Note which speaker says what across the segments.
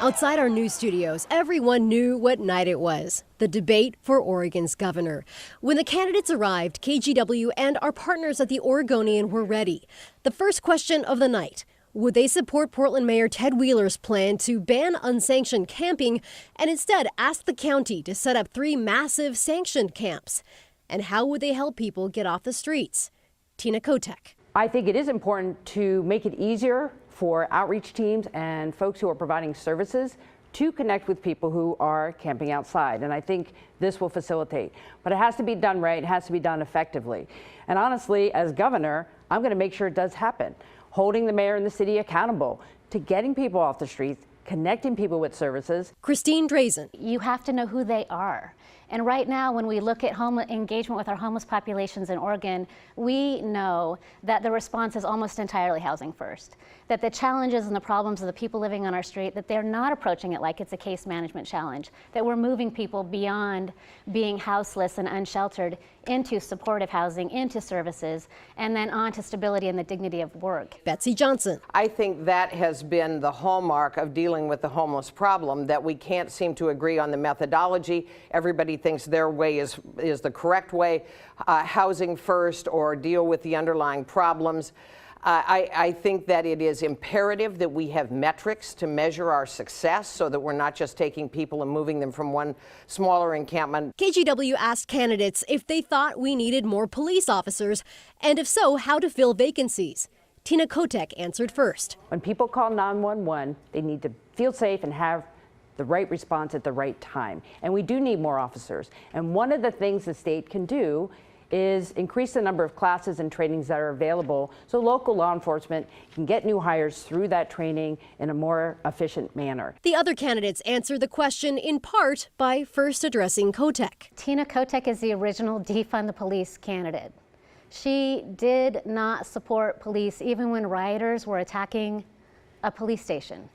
Speaker 1: Outside our news studios, everyone knew what night it was. The debate for Oregon's governor. When the candidates arrived, KGW and our partners at the Oregonian were ready. The first question of the night: would they support Portland Mayor Ted Wheeler's plan to ban unsanctioned camping and instead ask the county to set up 3 massive sanctioned camps? And how would they help people get off the streets? Tina Kotek.
Speaker 2: I think it is important to make it easier for outreach teams and folks who are providing services to connect with people who are camping outside. And I think this will facilitate. But it has to be done right. It has to be done effectively. And honestly, as governor, I'm going to make sure it does happen. Holding the mayor and the city accountable to getting people off the streets, connecting people with services.
Speaker 1: Christine Drazen.
Speaker 3: You have to know who they are. And right now, when we look at engagement with our homeless populations in Oregon, we know that the response is almost entirely housing first. That the challenges and the problems of the people living on our street, that they're not approaching it like it's a case management challenge. That we're moving people beyond being houseless and unsheltered into supportive housing, into services, and then on to stability and the dignity of work.
Speaker 1: Betsy Johnson.
Speaker 4: I think that has been the hallmark of dealing with the homeless problem, that we can't seem to agree on the methodology. Everybody thinks their way is the correct way, housing first or deal with the underlying problems. I think that it is imperative that we have metrics to measure our success so that we're not just taking people and moving them from one smaller encampment.
Speaker 1: KGW asked candidates if they thought we needed more police officers, and if so, how to fill vacancies. Tina Kotek answered first.
Speaker 2: When people call 911, they need to feel safe and have the right response at the right time. And we do need more officers. And one of the things the state can do is increase the number of classes and trainings that are available so local law enforcement can get new hires through that training in a more efficient manner.
Speaker 1: The other candidates answered the question in part by first addressing Kotek.
Speaker 3: Tina Kotek is the original defund the police candidate. She did not support police even when rioters were attacking a police station.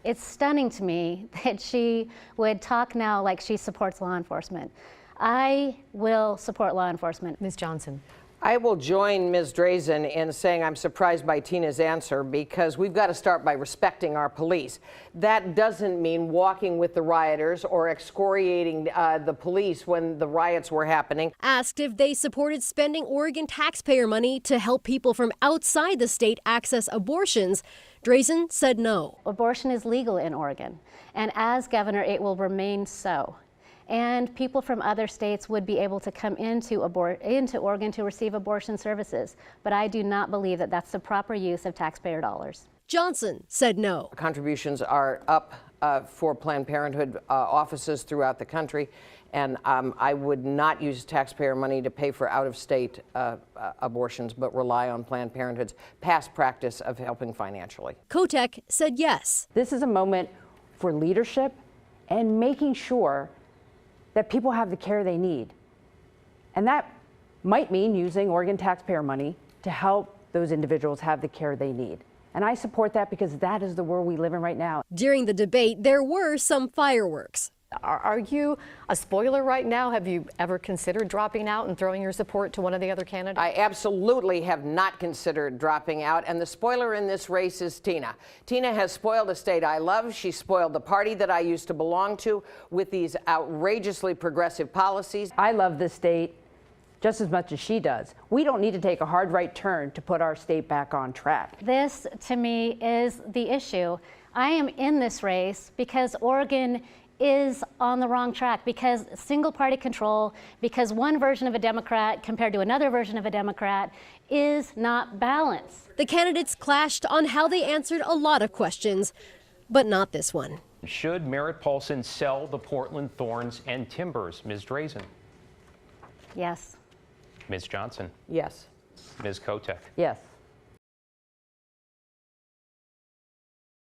Speaker 3: It's stunning to me that she would talk now like she supports law enforcement. I will support law enforcement.
Speaker 5: Ms. Johnson.
Speaker 4: I will join Ms. Drazen in saying I'm surprised by Tina's answer, because we've got to start by respecting our police. That doesn't mean walking with the rioters or excoriating the police when the riots were happening.
Speaker 1: Asked if they supported spending Oregon taxpayer money to help people from outside the state access abortions, Drazen said no.
Speaker 3: Abortion is legal in Oregon, and as governor, it will remain so. And people from other states would be able to come into Oregon to receive abortion services. But I do not believe that that's the proper use of taxpayer dollars.
Speaker 1: Johnson said no.
Speaker 4: Contributions are up for Planned Parenthood offices throughout the country, and I would not use taxpayer money to pay for out-of-state abortions, but rely on Planned Parenthood's past practice of helping financially.
Speaker 1: Kotek said yes.
Speaker 2: This is a moment for leadership and making sure that people have the care they need. And that might mean using Oregon taxpayer money to help those individuals have the care they need. And I support that because that is the world we live in right now.
Speaker 1: During the debate, there were some fireworks.
Speaker 5: Are you a spoiler right now? Have you ever considered dropping out and throwing your support to one of the other candidates?
Speaker 4: I absolutely have not considered dropping out, and the spoiler in this race is Tina. Tina has spoiled a state I love. She spoiled the party that I used to belong to with these outrageously progressive policies.
Speaker 2: I love this state just as much as she does. We don't need to take a hard right turn to put our state back on track.
Speaker 3: This, to me, is the issue. I am in this race because Oregon is on the wrong track, because single party control, because one version of a Democrat compared to another version of a Democrat is not balanced.
Speaker 1: The candidates clashed on how they answered a lot of questions, but not this one.
Speaker 6: Should Merritt Paulson sell the Portland Thorns and Timbers? Ms. Drazen.
Speaker 3: Yes.
Speaker 6: Ms. Johnson.
Speaker 4: Yes.
Speaker 6: Ms. Kotek.
Speaker 2: Yes.